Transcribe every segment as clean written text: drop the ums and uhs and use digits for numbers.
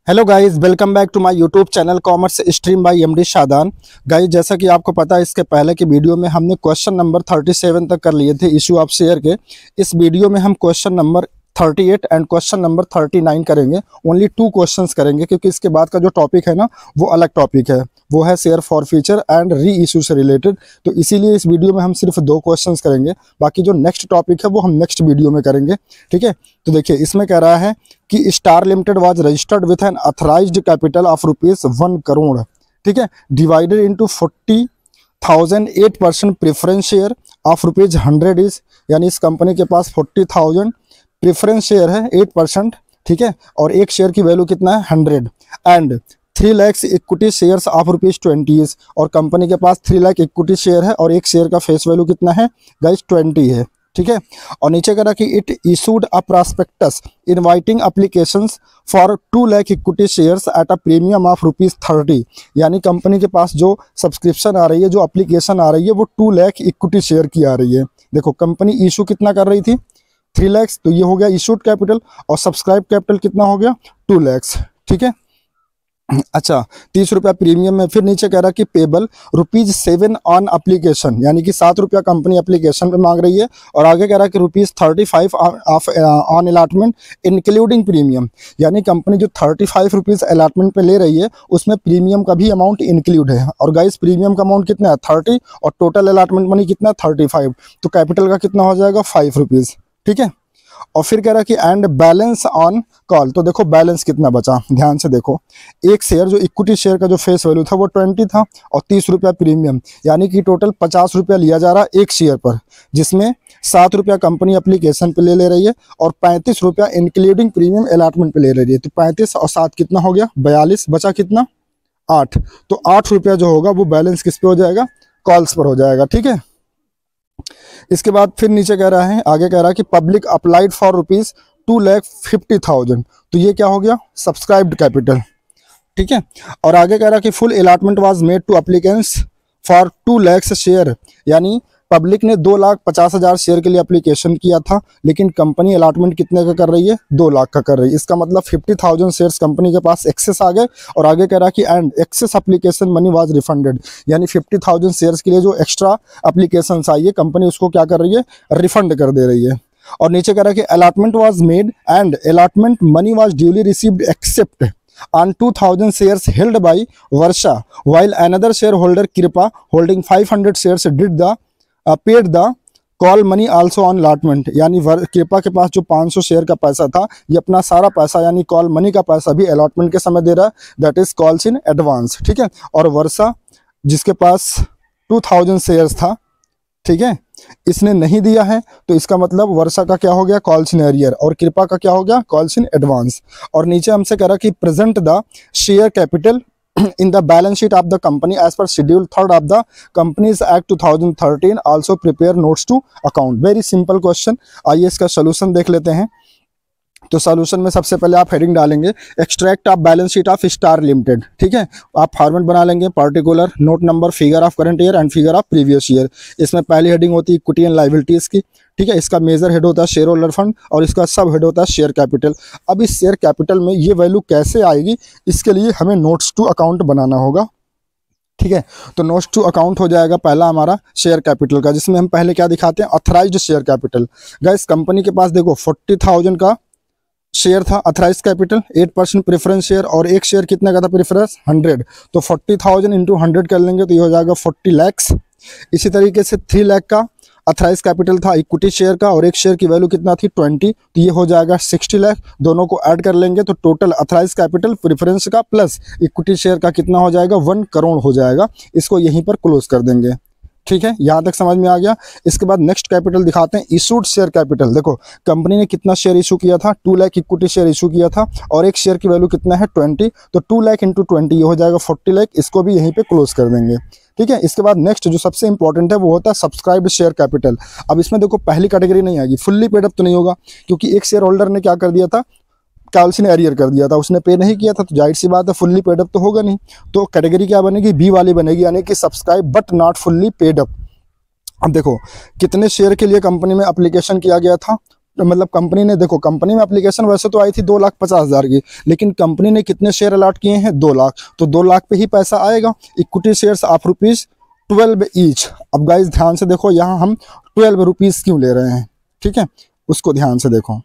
Hello guys, welcome back to my YouTube channel commerce stream by MD Shadan. Guys, जैसा कि आपको पता है, इसके पहले की वीडियो में हमने क्वेश्चन नंबर 37 तक कर लिए थे इशू ऑफ शेयर के। इस वीडियो में हम question number 38 and question number 39 करेंगे। ओनली 2 क्वेश्चंस करेंगे क्योंकि इसके बाद का जो टॉपिक है ना वो अलग टॉपिक है, वो है share for future and re issue से रिलेटेड। तो इसीलिए इस वीडियो में हम सिर्फ 2 क्वेश्चंस करेंगे, बाकी जो नेक्स्ट टॉपिक है वो हम नेक्स्ट वीडियो में करेंगे। ठीक है, तो देखिए इसमें कह रहा है कि star limited was registered with an authorised capital of ₹1 crore. ठीक है, divided into 40,000 8% preference share of ₹100 is, यानी इस कंपनी के पास 40,000 प्रेफरेंस शेयर है 8%। ठीक है, और एक शेयर की वैल्यू कितना है 100 and 3 lakh equity shares of ₹20 और कंपनी के पास 3 लाख इक्विटी शेयर है और एक शेयर का फेस वैल्यू कितना है गाइस 20 है। ठीक है, और नीचे कह रहा कि it issued a prospectus inviting applications for 2 lakh equity shares at a premium of ₹30, यानी कंपनी के पास जो सब्सक्रिप्शन आ रही है, जो एप्लीकेशन आ रही है, वो 2 लाख इक्विटी शेयर की आ रही है। देखो कंपनी इशू कितना कर रही थी 3 लाख, तो ये हो गया इशूड कैपिटल, और सब्सक्राइब कैपिटल कितना हो गया 2 लाख। ठीक है, अच्छा, ₹30 प्रीमियम में। फिर नीचे कह रहा कि पेबल ₹7 ऑन एप्लीकेशन, यानी कि ₹7 कंपनी एप्लीकेशन पे मांग रही है, और आगे कह रहा कि ₹35 ऑन अलॉटमेंट इंक्लूडिंग प्रीमियम, यानी कंपनी जो ₹35 अलॉटमेंट पे ले रही है उसमें प्रीमियम का भी अमाउंट इंक्लूड है। और गाइस प्रीमियम का अमाउंट कितना है 30 और टोटल अलॉटमेंट मनी कितना 35, तो कैपिटल का कितना हो जाएगा ₹5। ठीक है, और फिर कह रहा कि एंड बैलेंस ऑन कॉल, तो देखो बैलेंस कितना बचा, ध्यान से देखो। एक शेयर जो इक्विटी शेयर का जो फेस वैल्यू था वो 20 था और ₹30 प्रीमियम, यानी कि टोटल ₹50 लिया जा रहा है एक शेयर पर, जिसमें ₹7 कंपनी एप्लीकेशन पे ले रही है और ₹35 इंक्लूडिंग प्रीमियम अलॉटमेंट पे ले रही है। तो 35 और 7 कितना हो गया 42, बचा कितना 8। तो ₹8 जो होगा वो बैलेंस किस पे हो जाएगा, कॉल्स पर हो जाएगा। ठीक है, इसके बाद फिर नीचे कह रहा है, आगे कह रहा है कि पब्लिक अप्लाइड फॉर ₹2,50,000, तो ये क्या हो गया सब्सक्राइब्ड कैपिटल। ठीक है, और आगे कह रहा है कि full allotment was made to applicants for 2 lakh share, यानी पब्लिक ने 2,50,000 शेयर के लिए एप्लीकेशन किया था, लेकिन कंपनी अलॉटमेंट कितने का कर रही है 2 लाख का कर रही है। इसका मतलब 50,000 शेयर्स कंपनी के पास एक्सेस आ गए, और आगे कह रहा कि and excess application money was refunded, यानी 50,000 शेयर्स के लिए जो एक्स्ट्रा एप्लीकेशन आई है कंपनी उसको क्या कर रही है रिफंड कर दे रही है। और नीचे कह रहा कि allotment was made and allotment money was duly received accept on 2,000 shares held by Varsha, while another shareholder Kripa holding 500 shares did the paid the call money also on allotment, यानी कृपा के पास जो 500 शेयर का पैसा था ये अपना सारा पैसा यानी कॉल मनी का पैसा भी अलॉटमेंट के समय दे रहा है, that is calls in advance. ठीक है, और वर्षा जिसके पास 2,000 शेयर्स था, ठीक है, इसने नहीं दिया है, तो इसका मतलब वर्षा का क्या हो गया कॉल्स इन एरियर, और कृपा का क्या हो गया कॉल्स इन एडवांस। और नीचे हमसे कह रहा कि present the share capital in the balance sheet of the company as per schedule 3rd of the Companies Act 2013, also prepare notes to account। Very simple question, आइए इसका सोल्यूशन देख लेते हैं। तो सॉल्यूशन में सबसे पहले आप हेडिंग डालेंगे extract of balance sheet of star limited. ठीक है, आप फॉर्मेट बना लेंगे particular note number figure of current year and figure of previous year. इसमें पहली हेडिंग होती है इक्विटी एंड लायबिलिटीज की। ठीक है, इसका मेजर हेड होता है शेयर होल्डर फंड और इसका सब हेड होता है शेयर कैपिटल। अब इस शेयर कैपिटल में ये वैल्यू कैसे आएगी, इसके लिए हमें नोट्स टू अकाउंट बनाना होगा। ठीक है, तो नोट्स टू अकाउंट हो जाएगा पहला हमारा शेयर कैपिटल का, जिसमें हम पहले क्या दिखाते हैं अथराइज्ड शेयर कैपिटल। गाइस कंपनी के पास देखो 40,000 का शेयर था अथराइज कैपिटल, 8% प्रेफरेंस शेयर, और एक शेयर कितने का था प्रेफरेंस 100, तो 40,000 इंटू 100 कर लेंगे तो ये हो जाएगा 40 लाख। इसी तरीके से 3 लाख का अथराइज कैपिटल था इक्विटी शेयर का, और एक शेयर की वैल्यू कितना थी 20, तो ये हो जाएगा 60 लाख। दोनों को ऐड कर लेंगे तो टोटल अथराइज कैपिटल प्रेफरेंस का प्लस इक्विटी शेयर का कितना हो जाएगा 1 करोड़ हो जाएगा। इसको यहीं पर क्लोज कर देंगे। ठीक है, यहाँ तक समझ में आ गया। इसके बाद नेक्स्ट कैपिटल दिखाते हैं इशूड शेयर कैपिटल। देखो कंपनी ने कितना शेयर इशू किया था 2 लाख इक्विटी शेयर इशू किया था, और एक शेयर की वैल्यू कितना है 20, तो 2 लाख इंटू 20 ये हो जाएगा 40 लाख। इसको भी यहीं पे क्लोज कर देंगे। ठीक है, इसके बाद नेक्स्ट जो सबसे इंपॉर्टेंट है वो होता है सब्सक्राइब्ड शेयर कैपिटल। अब इसमें देखो पहली कैटेगरी नहीं आएगी, फुल्ली पेड अप तो नहीं होगा, क्योंकि एक शेयर होल्डर ने क्या कर दिया था कॉल्स ने एरियर कर दिया था, उसने पे नहीं किया था, तो जाहिर सी बात है फुल्ली पेड अप तो होगा नहीं। तो कैटेगरी क्या बनेगी बी वाली बनेगी, यानी कि subscribe but not fully paid up. अब देखो कितने शेयर के लिए कंपनी में एप्लीकेशन किया गया था मतलब कंपनी ने, देखो कंपनी में एप्लीकेशन वैसे तो आई थी 2,50,000 की, लेकिन कंपनी ने कितने शेयर अलॉट किए हैं, 2 लाख, तो 2 लाख पे ही पैसा आएगा। Equity shares of ₹12 each. अब गाइस ध्यान से देखो, यहाँ हम 12 रुपीज़ क्यों ले रहे हैं, ठीक है, उसको ध्यान से देखो।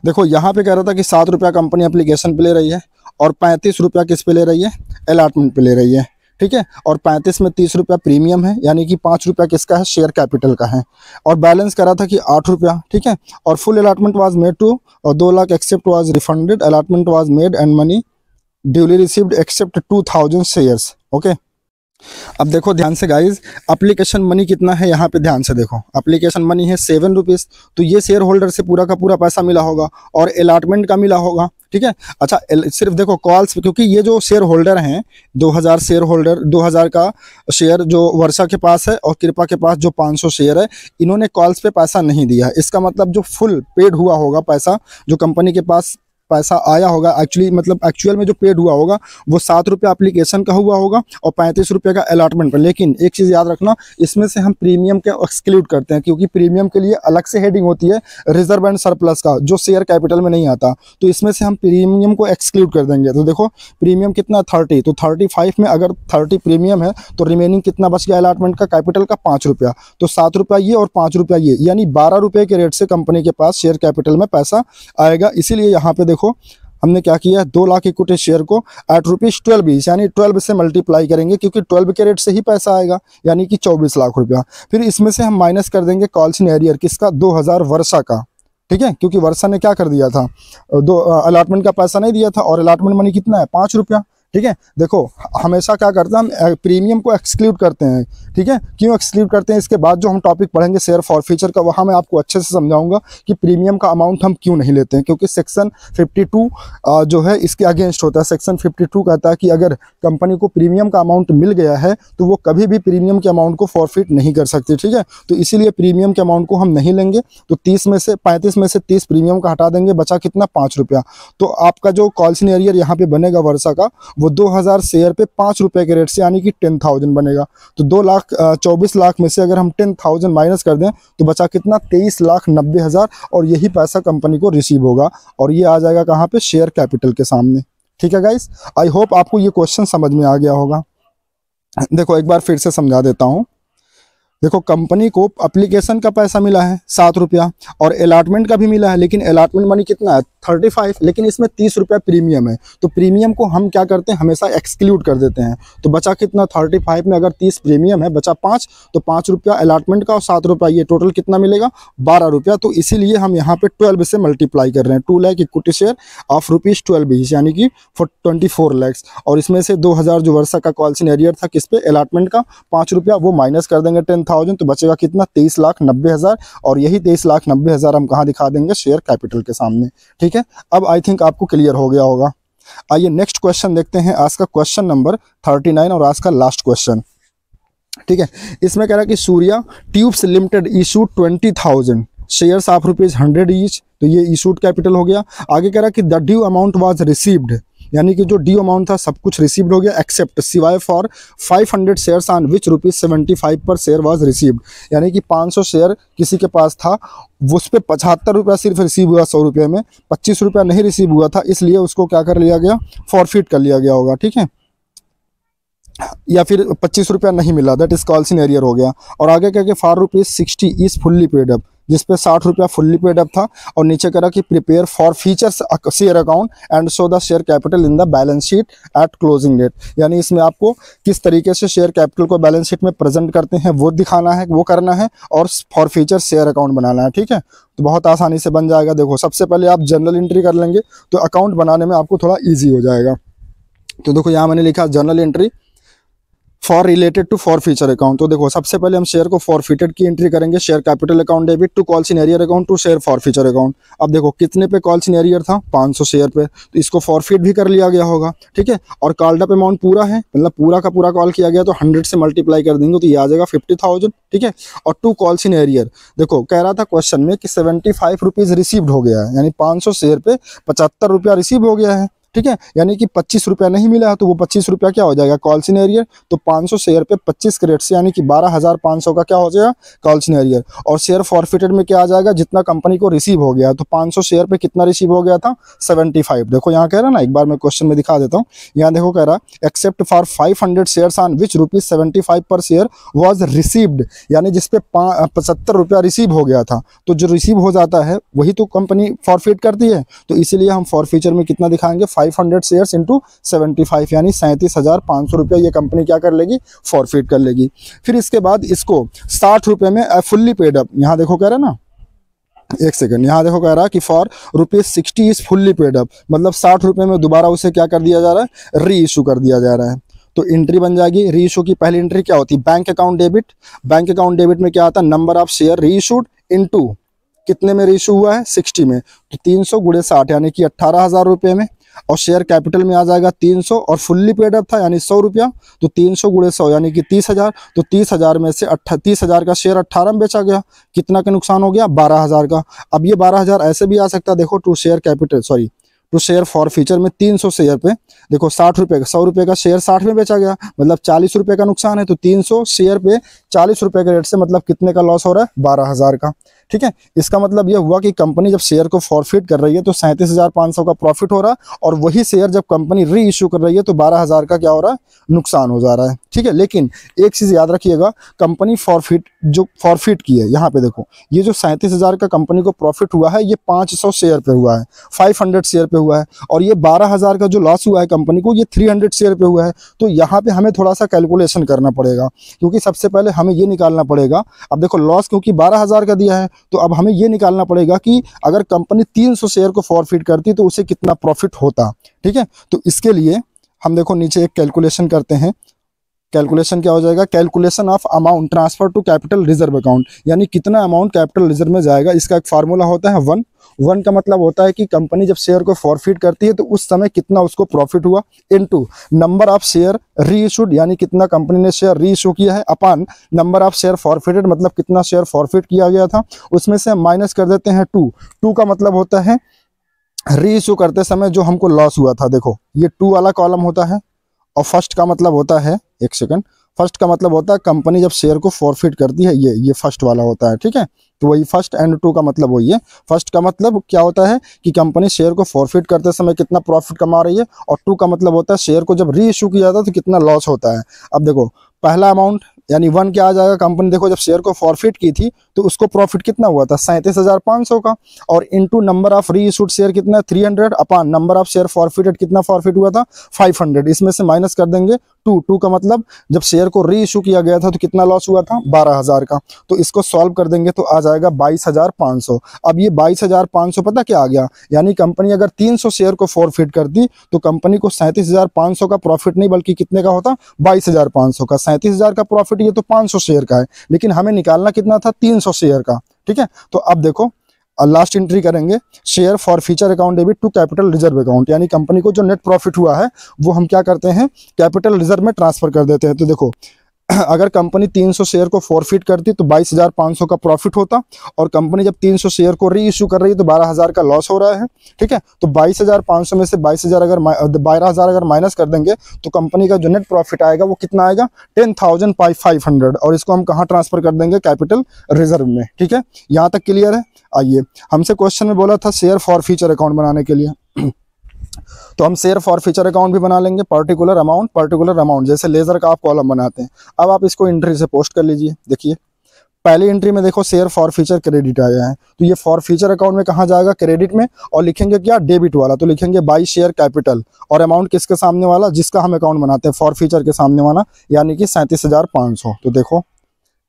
देखो यहाँ पे कह रहा था कि 7 रुपया कंपनी एप्लीकेशन पे ले रही है और 35 रुपया किस पे ले रही है, अलॉटमेंट पे ले रही है, ठीक है, और 35 में 30 रुपया प्रीमियम है, यानी कि 5 रुपया किसका है, शेयर कैपिटल का है, और बैलेंस करा था कि 8 रुपया, ठीक है, और full allotment was made to, और 2 lakh except was refunded, allotment was made and money duly received except 2000 shares. Okay, अब देखो ध्यान से गाइज, एप्लीकेशन मनी कितना है, यहाँ पे ध्यान से देखो, एप्लीकेशन मनी है 7 रुपीज़, तो ये शेयर होल्डर से पूरा का पूरा पैसा मिला होगा और अलॉटमेंट का मिला होगा, ठीक है। अच्छा सिर्फ देखो कॉल्स, क्योंकि ये जो शेयर होल्डर हैं 2000 शेयर होल्डर, 2000 का शेयर जो वर्षा के पास है और कृपा के पास जो 500 शेयर है, इन्होंने कॉल्स पे पैसा नहीं दिया है। इसका मतलब जो फुल पेड हुआ होगा पैसा, जो कंपनी के पास पैसा आया होगा एक्चुअली, मतलब एक्चुअल में जो पेड हुआ होगा वो 7 रुपया एप्लीकेशन का हुआ होगा और 35 रुपये का अलॉटमेंट पर। लेकिन एक चीज़ याद रखना, इसमें से हम प्रीमियम के एक्सक्लूड करते हैं, क्योंकि प्रीमियम के लिए अलग से हेडिंग होती है रिजर्व एंड सरप्लस का, जो शेयर कैपिटल में नहीं आता, तो इसमें से हम प्रीमियम को एक्सक्लूड कर देंगे। तो देखो प्रीमियम कितना 30, तो 35 में अगर 30 प्रीमियम है तो रिमेनिंग कितना बच गया अलॉटमेंट का, कैपिटल का 5 रुपया, तो 7 रुपया ये और 5 रुपया ये, यानी 12 रुपये के रेट से कंपनी के पास शेयर कैपिटल में पैसा आएगा। इसीलिए यहाँ पे देखो हमने क्या किया, 2 लाख इक्विटी शेयर को एट ₹12 यानी 12 से मल्टीप्लाई करेंगे, क्योंकि 12 के रेट से ही पैसा आएगा, यानी कि 24 लाख रुपया। फिर इसमें से हम माइनस कर देंगे कॉल्सन एरियर किसका, 2000 वर्षा का, ठीक है, क्योंकि वर्षा ने क्या कर दिया था, अलॉटमेंट का पैसा नहीं दिया था और अलॉटमेंट मनी कितना है, 5 रुपया, ठीक है। देखो हमेशा क्या करते हैं हम, प्रीमियम को एक्सक्लूड करते हैं, ठीक है। क्यों एक्सक्लूड करते हैं, इसके बाद जो हम टॉपिक पढ़ेंगे शेयर फॉरफीचर का, वहाँ मैं आपको अच्छे से समझाऊंगा कि प्रीमियम का अमाउंट हम क्यों नहीं लेते हैं, क्योंकि सेक्शन 52 जो है इसके अगेंस्ट होता है। सेक्शन 52 कहता है कि अगर कंपनी को प्रीमियम का अमाउंट मिल गया है तो वो कभी भी प्रीमियम के अमाउंट को फॉरफिट नहीं कर सकती, ठीक है। तो इसीलिए प्रीमियम के अमाउंट को हम नहीं लेंगे। तो 35 में से 30 प्रीमियम का हटा देंगे, बचा कितना, 5 रुपया। तो आपका जो कॉल्सन एरियर यहाँ पे बनेगा वर्षा का, वो 2000 शेयर पे 5 रुपये के रेट से, यानी कि 10,000 बनेगा। तो 24 लाख में से अगर हम 10,000 माइनस कर दें तो बचा कितना, 23,90,000, और यही पैसा कंपनी को रिसीव होगा और ये आ जाएगा कहाँ पे, शेयर कैपिटल के सामने, ठीक है गाइस। आई होप आपको ये क्वेश्चन समझ में आ गया होगा। देखो एक बार फिर से समझा देता हूँ। देखो कंपनी को एप्लीकेशन का पैसा मिला है 7 रुपया और अलॉटमेंट का भी मिला है, लेकिन अलॉटमेंट मनी कितना है, 35, लेकिन इसमें 30 रुपया प्रीमियम है। तो प्रीमियम को हम क्या करते हैं, हमेशा एक्सक्लूड कर देते हैं। तो बचा कितना, 35 में अगर 30 प्रीमियम है, बचा 5, तो 5 रुपया अलॉटमेंट का और 7 रुपया ये, टोटल कितना मिलेगा, 12 रुपया। तो इसीलिए हम यहाँ पे 12 से मल्टीप्लाई कर रहे हैं। 2 लाख इक्विटी शेयर ऑफ ₹12 यानी कि 24 लाख, और इसमें से 2000 जो वर्षा का कॉल्सन एरियर था किस पे, अलॉटमेंट का, 5 रुपया, वो माइनस कर देंगे 10,000, तो बचेगा कितना, 23,90,000, और यही 23,90,000 हम कहाँ दिखा देंगे, शेयर कैपिटल के सामने, ठीक है। अब आई थिंक आपको क्लियर हो गया होगा। आइए नेक्स्ट क्वेश्चन देखते हैं, आज का क्वेश्चन नंबर 39 और आज का लास्ट क्वेश्चन, ठीक है। इसमें कह रहा है कि Surya tubes limited issued 20,000 shares of ₹100 each, तो ये इशूड कैपिटल हो गया। आगे कह रहा है कि the due amount was received, यानी कि जो ड्यू अमाउंट था सब कुछ रिसीव्ड हो गया, एक्सेप्ट सिवाय फॉर 500 शेयर्स ऑन विच ₹75 पर शेयर वाज रिसीव्ड, यानी कि 500 शेयर किसी के पास था, उस पर 75 रुपया सिर्फ रिसीव हुआ, 100 रुपये में 25 रुपया नहीं रिसीव हुआ था, इसलिए उसको क्या कर लिया गया, फॉरफिट कर लिया गया होगा, ठीक है, या फिर 25 रुपया नहीं मिला, दैट इज कॉल्सन एरियर हो गया। और आगे कह के ₹60 इज फुल्ली पेड अप, जिसपे 60 रुपया फुल्ली पेड अप था, और नीचे करा कि prepare forfeitures share account and show the share capital in the balance sheet at closing date, यानी इसमें आपको किस तरीके से शेयर कैपिटल को बैलेंस शीट में प्रेजेंट करते हैं वो दिखाना है, वो करना है, और फॉर फीचर शेयर अकाउंट बनाना है, ठीक है। तो बहुत आसानी से बन जाएगा। देखो सबसे पहले आप जनरल एंट्री कर लेंगे तो अकाउंट बनाने में आपको थोड़ा ईजी हो जाएगा। तो देखो यहाँ मैंने लिखा general entry for related to forfeiture account. तो देखो सबसे पहले हम शेयर को फॉरफिटेड की एंट्री करेंगे, share capital account debit to calls in arrear account to share forfeiture account. अब देखो कितने पे कॉल्सन एरियर था, 500 शेयर पे, तो इसको फॉरफिट भी कर लिया गया होगा, ठीक है। और कॉल्ड अप अमाउंट पूरा है, मतलब पूरा का पूरा कॉल किया गया, तो 100 से मल्टीप्लाई कर देंगे तो ये आ जाएगा 50,000, ठीक है। और टू कॉल्सन एरियर, देखो कह रहा था क्वेश्चन में कि 75 रुपीज़ रिसीव्ड हो गया है, यानी 500 शेयर पे 75 रुपया रिसीव हो गया है, ठीक है, यानी कि 25 रुपया नहीं मिला है तो वो 25 रुपया क्या हो जाएगा, कॉल्सन एरियर। तो 500 शेयर पे 25 क्रेडिट से यानी कि 12,500 का क्या हो जाएगा, कॉल्सन एरियर। और शेयर फॉरफिटेड में क्या आ जाएगा, जितना कंपनी को रिसीव हो गया। तो 500 शेयर पे कितना रिसीव हो गया था, 75। देखो यहाँ कह रहा ना, एक बार मैं क्वेश्चन में दिखा देता हूँ। यहाँ देखो कह रहा except for 500 shares on which ₹75 पर शेयर वॉज रिसीव्ड, यानी जिसपे 75 रुपया रिसीव हो गया था। तो जो रिसीव हो जाता है वही तो कंपनी फॉरफिट करती है। तो इसीलिए हम फॉरफीचर में कितना दिखाएंगे, 500 शेयर्स इंटू 75 यानी 37,500 रुपया ये कंपनी क्या कर लेगी, फॉरफिट कर लेगी। फिर इसके बाद इसको 60 रुपये में फुल्ली पेड अप, यहाँ देखो कह रहा है ना, एक सेकंड, यहाँ देखो कह रहा है कि for ₹60 is fully paid up, मतलब 60 रुपये में दोबारा उसे क्या कर दिया जा रहा है, री इशू कर दिया जा रहा है। तो एंट्री बन जाएगी, री इशू की पहली एंट्री क्या होती है, bank account debit. Bank account debit में क्या आता है, नंबर ऑफ शेयर री इशूड इनटू कितने में री इशू हुआ है, 60 में। तो 300 × 60 यानी कि 18,000 रुपये में। और शेयर कैपिटल में आ जाएगा 300 और फुल्ली पेड अप था यानी 100 रुपया। तो 300 × 100 यानी कि 30,000। तो 30,000 में से 30,000 का शेयर 18 में बेचा गया, कितना का नुकसान हो गया, 12,000 का। अब ये 12,000 ऐसे भी आ सकता है, देखो to share capital sorry to share forfeiture में 300 शेयर पे देखो 60 रुपये का, 100 रुपये का शेयर 60 में बेचा गया, मतलब 40 रुपये का नुकसान है। तो 300 शेयर पे 40 रुपये के रेट से मतलब कितने का लॉस हो रहा है, 12,000 का। ठीक है, इसका मतलब यह हुआ कि कंपनी जब शेयर को फॉरफिट कर रही है तो 37,500 का प्रॉफिट हो रहा है, और वही शेयर जब कंपनी री इशू कर रही है तो 12,000 का क्या हो रहा है, नुकसान हो जा रहा है। ठीक है, लेकिन एक चीज़ याद रखिएगा, कंपनी जो फॉरफिट की है, यहाँ पे देखो ये जो 37,000 का कंपनी को प्रॉफिट हुआ है ये 500 शेयर पे हुआ है, 500 शेयर पे हुआ है। और ये 12,000 का जो लॉस हुआ है कंपनी को ये 300 शेयर पे हुआ है। तो यहाँ पे हमें थोड़ा सा कैलकुलेशन करना पड़ेगा, क्योंकि सबसे पहले हमें ये निकालना पड़ेगा। अब देखो लॉस क्योंकि 12,000 का दिया है, तो अब हमें ये निकालना पड़ेगा कि अगर कंपनी 300 शेयर को फॉरफिट करती तो उसे कितना प्रॉफिट होता। ठीक है, तो इसके लिए हम देखो नीचे एक कैलकुलेशन करते हैं। कैलकुलेशन क्या हो जाएगा, calculation of amount transfer to capital reserve account, यानी कितना अमाउंट कैपिटल रिजर्व में जाएगा। इसका एक फार्मूला होता है 1 का मतलब होता है कि कंपनी जब शेयर को फॉरफिट करती है तो उस समय कितना उसको प्रॉफिट हुआ, इनटू नंबर ऑफ शेयर री इशूड, यानी कितना कंपनी ने शेयर री इशू किया है, upon number of share forfeited, मतलब कितना शेयर फॉरफिट किया गया था। उसमें से हम माइनस कर देते हैं 2 का मतलब होता है री इशू करते समय जो हमको लॉस हुआ था। देखो ये 2 वाला कॉलम होता है, और फर्स्ट का मतलब होता है, एक सेकंड, फर्स्ट का मतलब होता है कंपनी जब शेयर को फॉरफिट करती है, ये फर्स्ट वाला होता है। ठीक है, तो वही फर्स्ट एंड 2 का मतलब वही है। फर्स्ट का मतलब क्या होता है कि कंपनी शेयर को फॉरफिट करते समय कितना प्रॉफिट कमा रही है, और 2 का मतलब होता है शेयर को जब री इशू किया जाता है तो कितना लॉस होता है। अब देखो पहला अमाउंट यानी 1 क्या आ जाएगा, कंपनी देखो जब शेयर को फॉरफिट की थी तो उसको प्रॉफिट कितना हुआ था, 37,500 का, और इनटू नंबर ऑफ री इशूड शेयर कितना 300, upon number of share forfeited कितना फॉरफिट हुआ था 500। इसमें से माइनस कर देंगे 2 का मतलब जब शेयर को री इशू किया गया था तो कितना लॉस हुआ था, 12,000 का। तो इसको सॉल्व कर देंगे तो आ जाएगा 22,500। अब ये 22,500 पता क्या आ गया, यानी कंपनी अगर 300 शेयर को फॉरफिट करती तो कंपनी को 37,500 का प्रॉफिट नहीं बल्कि कितने का होता, 22,500 का। 37,000 का प्रॉफिट ये तो 500 शेयर का है, लेकिन हमें निकालना कितना था, 300 शेयर का। ठीक है, तो अब देखो लास्ट एंट्री करेंगे, share forfeiture account debit to capital reserve account, यानी कंपनी को जो नेट प्रॉफिट हुआ है वो हम क्या करते हैं, कैपिटल रिजर्व में ट्रांसफर कर देते हैं। तो देखो अगर कंपनी 300 शेयर को फॉरफिट करती तो 22,500 का प्रॉफिट होता, और कंपनी जब 300 शेयर को री इशू कर रही है तो 12,000 का लॉस हो रहा है। ठीक है, तो 22,500 में से 12,000 अगर माइनस कर देंगे तो कंपनी का जो नेट प्रॉफिट आएगा वो कितना आएगा, 10,500, और इसको हम कहाँ ट्रांसफर कर देंगे, कैपिटल रिजर्व में। ठीक है, यहाँ तक क्लियर है। आइए, हमसे क्वेश्चन में बोला था शेयर फॉर फ्यूचर अकाउंट बनाने के लिए तो हम शेयर फॉर फ्यूचर अकाउंट भी बना लेंगे, पर्टिकुलर अमाउंट जैसे लेजर का आप कॉलम बनाते हैं। अब आप इसको एंट्री से पोस्ट कर लीजिए। देखिए पहली एंट्री में देखो शेयर फॉर फ्यूचर क्रेडिट आया है, तो ये फॉर फ्यूचर अकाउंट में कहाँ जाएगा, क्रेडिट में, और लिखेंगे क्या, डेबिट वाला। तो लिखेंगे बाई शेयर कैपिटल, और अमाउंट किसके सामने वाला, जिसका हम अकाउंट बनाते हैं फॉर फ्यूचर के सामने वाला, यानी कि 37,500। तो देखो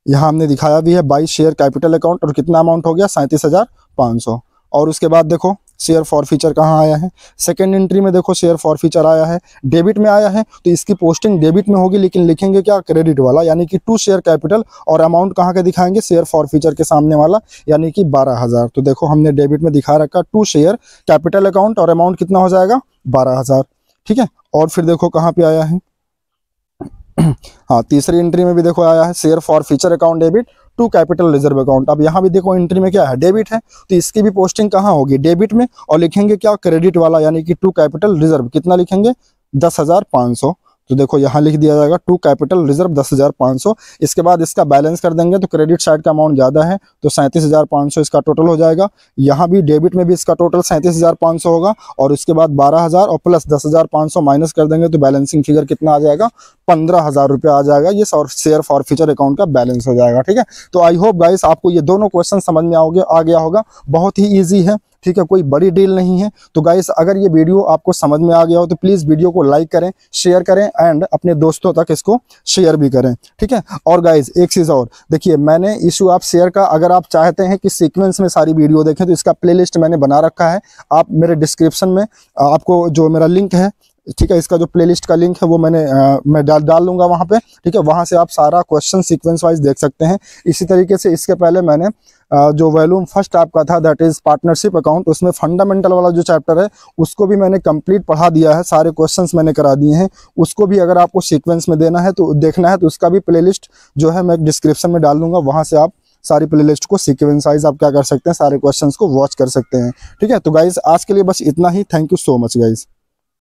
यहाँ हमने दिखाया भी है बाई शेयर कैपिटल अकाउंट, और कितना अमाउंट हो गया, 37,500। और उसके बाद देखो शेयर फॉर फ्यूचर कहाँ आया है, सेकंड एंट्री में देखो शेयर फॉर फ्यूचर आया है, डेबिट में आया है, तो इसकी पोस्टिंग डेबिट में होगी, लेकिन लिखेंगे क्या, क्रेडिट वाला, यानी कि टू शेयर कैपिटल, और अमाउंट कहाँ का दिखाएंगे, शेयर फॉर फ्यूचर के सामने वाला, यानी कि 12,000। तो देखो हमने डेबिट में दिखा रखा टू शेयर कैपिटल अकाउंट, और अमाउंट कितना हो जाएगा, 12,000। ठीक है, और फिर देखो कहाँ पे आया है हाँ, तीसरी एंट्री में भी देखो आया है share forfeiture account debit to capital reserve account. अब यहाँ भी देखो एंट्री में क्या है, डेबिट है, तो इसकी भी पोस्टिंग कहाँ होगी, डेबिट में, और लिखेंगे क्या, क्रेडिट वाला, यानी कि टू कैपिटल रिजर्व कितना लिखेंगे, 10,500। तो देखो यहाँ लिख दिया जाएगा टू कैपिटल रिजर्व 10,500। इसके बाद इसका बैलेंस कर देंगे, तो क्रेडिट साइड का अमाउंट ज़्यादा है तो 37,500 इसका टोटल हो जाएगा। यहाँ भी डेबिट में भी इसका टोटल 37,500 होगा, और उसके बाद 12,000 और प्लस 10,500 माइनस कर देंगे तो बैलेंसिंग फिगर कितना आ जाएगा, 15,000 रुपये आ जाएगा। ये शेयर फॉर फ्यूचर अकाउंट का बैलेंस हो जाएगा। ठीक है, तो आई होप गाइस आपको ये दोनों क्वेश्चन समझ में आ गया होगा। बहुत ही ईजी है, ठीक है, कोई बड़ी डील नहीं है। तो गाइस अगर ये वीडियो आपको समझ में आ गया हो तो प्लीज़ वीडियो को लाइक करें, शेयर करें एंड अपने दोस्तों तक इसको शेयर भी करें। ठीक है, और गाइस एक चीज़ और देखिए, मैंने इशू आप शेयर का, अगर आप चाहते हैं कि सीक्वेंस में सारी वीडियो देखें तो इसका प्लेलिस्ट मैंने बना रखा है। आप मेरे डिस्क्रिप्शन में आपको जो मेरा लिंक है, ठीक है, इसका जो प्लेलिस्ट का लिंक है वो मैं डाल दूंगा वहाँ पे। ठीक है, वहाँ से आप सारा क्वेश्चन सीक्वेंस वाइज देख सकते हैं। इसी तरीके से इसके पहले मैंने जो वॉल्यूम फर्स्ट आपका था दैट इज पार्टनरशिप अकाउंट, उसमें फंडामेंटल वाला जो चैप्टर है उसको भी मैंने कंप्लीट पढ़ा दिया है, सारे क्वेश्चंस मैंने करा दिए हैं। उसको भी अगर आपको सीक्वेंस में देना है तो देखना है तो उसका भी प्लेलिस्ट जो है मैं डिस्क्रिप्शन में डाल दूंगा, वहाँ से आप सारी प्लेलिस्ट को सीक्वेंस वाइज आप क्या कर सकते हैं, सारे क्वेश्चंस को वॉच कर सकते हैं। ठीक है, तो गाइज आज के लिए बस इतना ही। Thank you so much guys.